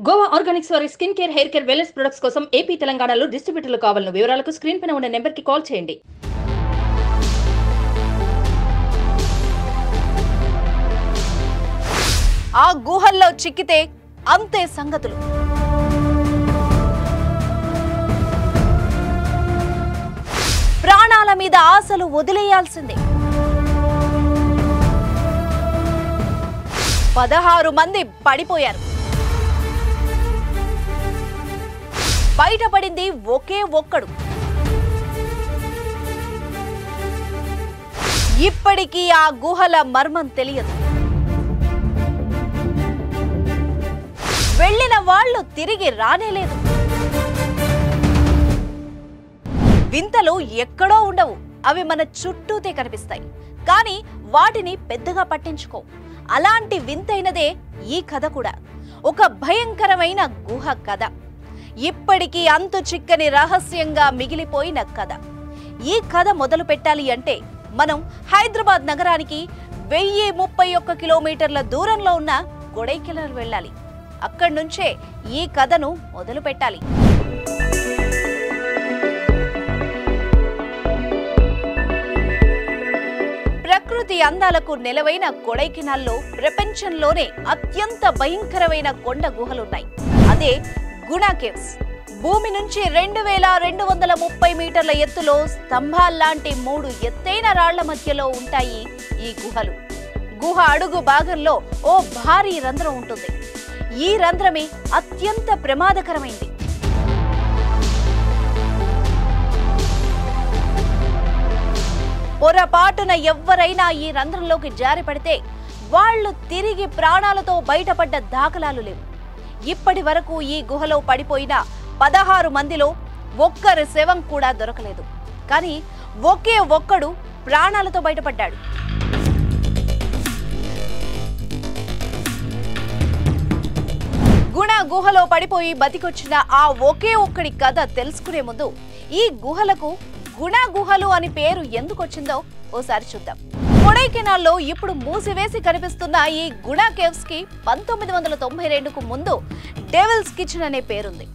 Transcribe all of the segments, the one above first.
Goa Organics వారి skin care, hair care, wellness products కోసం AP, తెలంగాణలో డిస్ట్రిబ్యూటర్లు కావాలను వివరాలకు స్క్రీన్ పైన ఉన్న నెంబర్కి కాల్ చేయండి. ఆ గుహల్లో చిక్కితే అంతే సంగతులు. ప్రాణాల మీద ఆశలు వదిలేయాల్సిందే. 16 మంది పడిపోయారు. బయటపడింది ఒకే ఒక్కడు. ఇప్పటికీ ఆ గుహల మర్మం తెలియదు. వెళ్ళిన వాళ్ళు తిరిగి రానేలేదు. వింతలు ఎక్కడో ఉండవు, అవి మన చుట్టూతే కనిపిస్తాయి. కానీ వాటిని పెద్దగా పట్టించుకో. అలాంటి వింతైనదే ఈ కథ కూడా. ఒక భయంకరమైన గుహ కథ. ఇప్పటికీ అంతు చిక్కని రహస్యంగా మిగిలిపోయిన కథ. ఈ కథ మొదలు పెట్టాలి అంటే మనం హైదరాబాద్ నగరానికి 1031 కిలోమీటర్ల దూరంలో ఉన్న కొడైకెనాల్ వెళ్ళాలి. అక్కడి నుంచే ఈ కథను మొదలు పెట్టాలి. ప్రకృతి అందాలకు నెలవైన కొడైకెనాల్లో ప్రపంచంలోనే అత్యంత భయంకరమైన కొండ గుహలున్నాయి. అదే గుణా కేవ్స్. భూమి నుంచి 2230 మీటర్ల ఎత్తులో స్తంభాల్లాంటి 3 ఎత్తైన రాళ్ల మధ్యలో ఉంటాయి ఈ గుహలు. గుహ అడుగు భాగంలో ఓ భారీ రంధ్రం ఉంటుంది. ఈ రంధ్రమే అత్యంత ప్రమాదకరమైంది. పొరపాటున ఎవ్వరైనా ఈ రంధ్రంలోకి జారి పడితే వాళ్లు తిరిగి ప్రాణాలతో బయటపడ్డ దాఖలాలు లేవు. ఇప్పటి వరకు ఈ గుహలో పడిపోయిన 16 మందిలో ఒక్కరి శవం కూడా దొరకలేదు. కానీ ఒకే ఒక్కడు ప్రాణాలతో బయటపడ్డాడు. గుణ గుహలో పడిపోయి బతికొచ్చిన ఆ ఒకే ఒక్కడి కథ తెలుసుకునే ముందు ఈ గుహలకు గుణ గుహలు అని పేరు ఎందుకు వచ్చిందో ఓసారి చూద్దాం. కొడైకెనాల్లో ఇప్పుడు మూసివేసి కనిపిస్తున్న ఈ గుణ కేవ్స్ కి 1992కు ముందు డెవిల్స్ కిచెన్ అనే పేరుంది.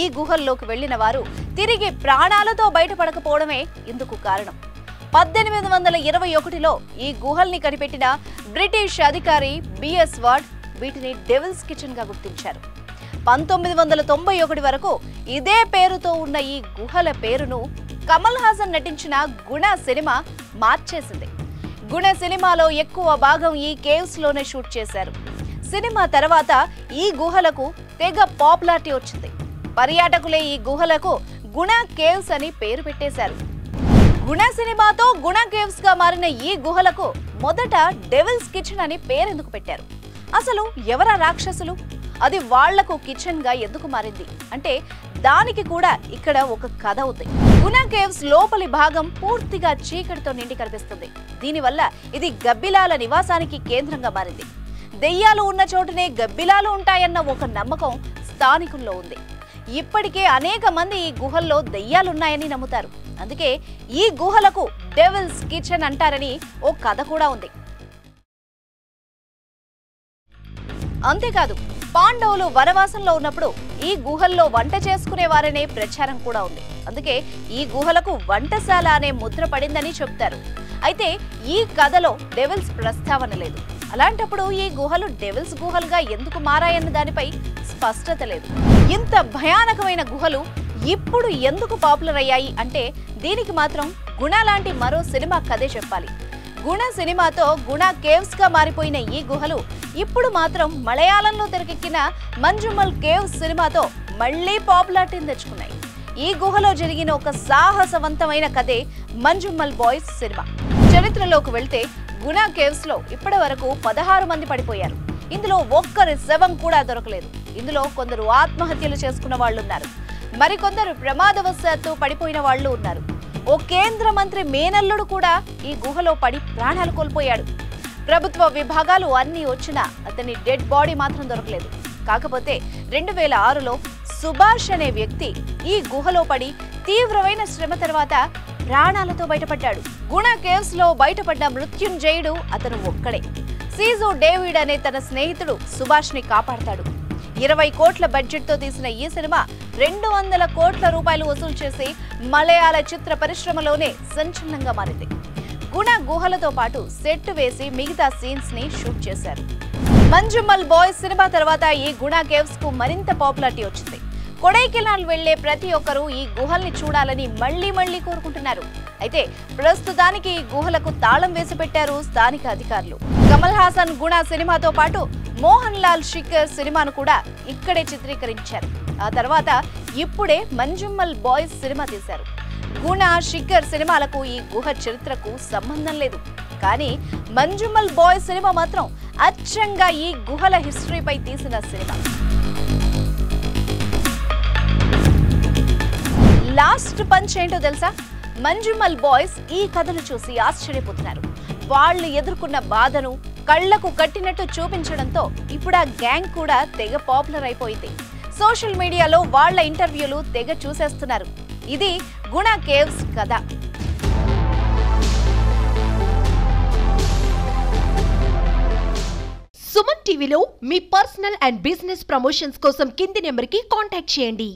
ఈ గుహల్లోకి వెళ్లిన వారు తిరిగి ప్రాణాలతో బయటపడకపోవడమే ఇందుకు కారణం. 1821లో ఈ గుహల్ని కనిపెట్టిన బ్రిటిష్ అధికారి బిఎస్ వార్డ్ వీటిని డెవిల్స్ కిచెన్ గా గుర్తించారు. 1991 వరకు ఇదే పేరుతో ఉన్న ఈ గుహల పేరును కమల్ హాసన్ నటించిన గుణ సినిమా మార్చేసింది. గుణ సినిమాలో ఎక్కువ భాగం ఈ కేవ్స్ లోనే షూట్ చేశారు. సినిమా తర్వాత ఈ గుహలకు తెగ పాపులారిటీ వచ్చింది. పర్యాటకులే ఈ గుహలకు గుణ కేవ్స్ అని పేరు పెట్టేశారు. గుణ సినిమాతో గుణ కేవ్స్ గా మారిన ఈ గుహలకు మొదట డెవిల్స్ కిచెన్ అని పేరెందుకు పెట్టారు? అసలు ఎవరా రాక్షసులు? అది వాళ్లకు కిచెన్ గా ఎందుకు మారింది అంటే దానికి కూడా ఇక్కడ ఒక కథ ఉంది. గుణ కేవ్స్ లోపలి భాగం పూర్తిగా చీకటితో నిండి కనిపిస్తుంది. దీనివల్ల ఇది గబ్బిలాల నివాసానికి కేంద్రంగా మారింది. దెయ్యాలు ఉన్న చోటునే గబ్బిలాలు ఉంటాయన్న ఒక నమ్మకం స్థానికుల్లో ఉంది. ఇప్పటికే అనేక మంది ఈ గుహల్లో దెయ్యాలున్నాయని నమ్ముతారు. అందుకే ఈ గుహలకు డెవిల్స్ కిచెన్ అంటారని ఓ కథ కూడా ఉంది. అంతేకాదు, పాండవులు వనవాసంలో ఉన్నప్పుడు ఈ గుహల్లో వంట చేసుకునేవారనే ప్రచారం కూడా ఉంది. అందుకే ఈ గుహలకు వంటశాల అనే ముద్ర పడిందని చెప్తారు. అయితే ఈ కథలో డెవిల్స్ ప్రస్తావన లేదు. అలాంటప్పుడు ఈ గుహలు డెవిల్స్ గుహలుగా ఎందుకు మారాయన్న దానిపై స్పష్టత లేదు. ఇంత భయానకమైన గుహలు ఇప్పుడు ఎందుకు పాపులర్ అయ్యాయి అంటే దీనికి మాత్రం గుణ లాంటి మరో సినిమా కథే చెప్పాలి. గుణ సినిమాతో గుణ కేవ్స్ గా మారిపోయిన ఈ గుహలు ఇప్పుడు మాత్రం మలయాళంలో తెరకెక్కిన మంజుమల్ కేవ్స్ సినిమాతో మళ్లీ పాపులారిటీని తెచ్చుకున్నాయి. ఈ గుహలో జరిగిన ఒక సాహసవంతమైన కథే మంజుమల్ బాయ్స్ సినిమా. చరిత్రలోకి వెళ్తే గుణ కేవ్స్ లో ఇప్పటి వరకు 16 మంది పడిపోయారు. ఇందులో ఒక్కరి శవం కూడా దొరకలేదు. ఇందులో కొందరు ఆత్మహత్యలు చేసుకున్న వాళ్లున్నారు. మరికొందరు ప్రమాదవశాత్తు పడిపోయిన వాళ్లు ఉన్నారు. ఓ కేంద్ర మంత్రి మేనల్లుడు కూడా ఈ గుహలో పడి ప్రాణాలు కోల్పోయాడు. ప్రభుత్వ విభాగాలు అన్ని వచ్చినా అతని డెడ్ బాడీ మాత్రం దొరకలేదు. కాకపోతే 2006లో సుభాష్ అనే వ్యక్తి ఈ గుహలో పడి తీవ్రమైన శ్రమ తర్వాత ప్రాణాలతో బయటపడ్డాడు. గుణ కేవ్స్ లో బయటపడ్డ మృత్యుంజయుడు అతను ఒక్కడే. సీజు డేవిడ్ అనే తన స్నేహితుడు సుభాష్ ని కాపాడతాడు. 20 కోట్ల బడ్జెట్ తో తీసిన ఈ సినిమా 200 కోట్ల రూపాయలు వసూలు చేసి మలయాళ చిత్ర పరిశ్రమలోనే సంచలనంగా మారింది. గుణ గుహలతో పాటు సెట్ వేసి మిగతా సీన్స్ ని షూట్ చేశారు. మంజుమల్ బాయ్స్ సినిమా తర్వాత ఈ గుణ కేవ్స్ కు మరింత పాపులారిటీ వచ్చింది. కొడైకెనాల్ వెళ్లే ప్రతి ఒక్కరూ ఈ గుహల్ని చూడాలని మళ్లీ కోరుకుంటున్నారు. అయితే ప్రస్తుతానికి ఈ గుహలకు తాళం వేసి పెట్టారు స్థానిక అధికారులు. కమల్ హాసన్ గుణ సినిమాతో పాటు మోహన్ లాల్ శిఖర్ సినిమాను కూడా ఇక్కడే చిత్రీకరించారు. ఆ తర్వాత ఇప్పుడే మంజుమల్ బాయ్స్ సినిమా తీశారు. గుణ శిఖర్ సినిమాలకు ఈ గుహ చరిత్రకు సంబంధం లేదు. కానీ మంజుమల్ బాయ్స్ సినిమా మాత్రం అచ్చంగా ఈ గుహల హిస్టరీపై తీసిన సినిమా. లాస్ట్ పంచ్ ఏంటో తెలుసా? మంజుమల్ బాయ్స్ ఈ కథను చూసి ఆశ్చర్యపోతున్నారు. వాళ్ళు ఎదుర్కొన్న బాధను కళ్లకు కట్టినట్టు చూపించడంతో ఇప్పుడు ఆ గ్యాంగ్ కూడా తెగ పాపులర్ అయిపోయింది. సోషల్ మీడియాలో వాళ్ళ ఇంటర్వ్యూలు తెగ చూసేస్తున్నారు. ఇది గుణ కేవ్స్ కథ. సుమన్ టీవీలో మీ పర్సనల్ అండ్ బిజినెస్ ప్రమోషన్స్ కోసం కింది నెంబర్కి కాంటాక్ట్ చేయండి.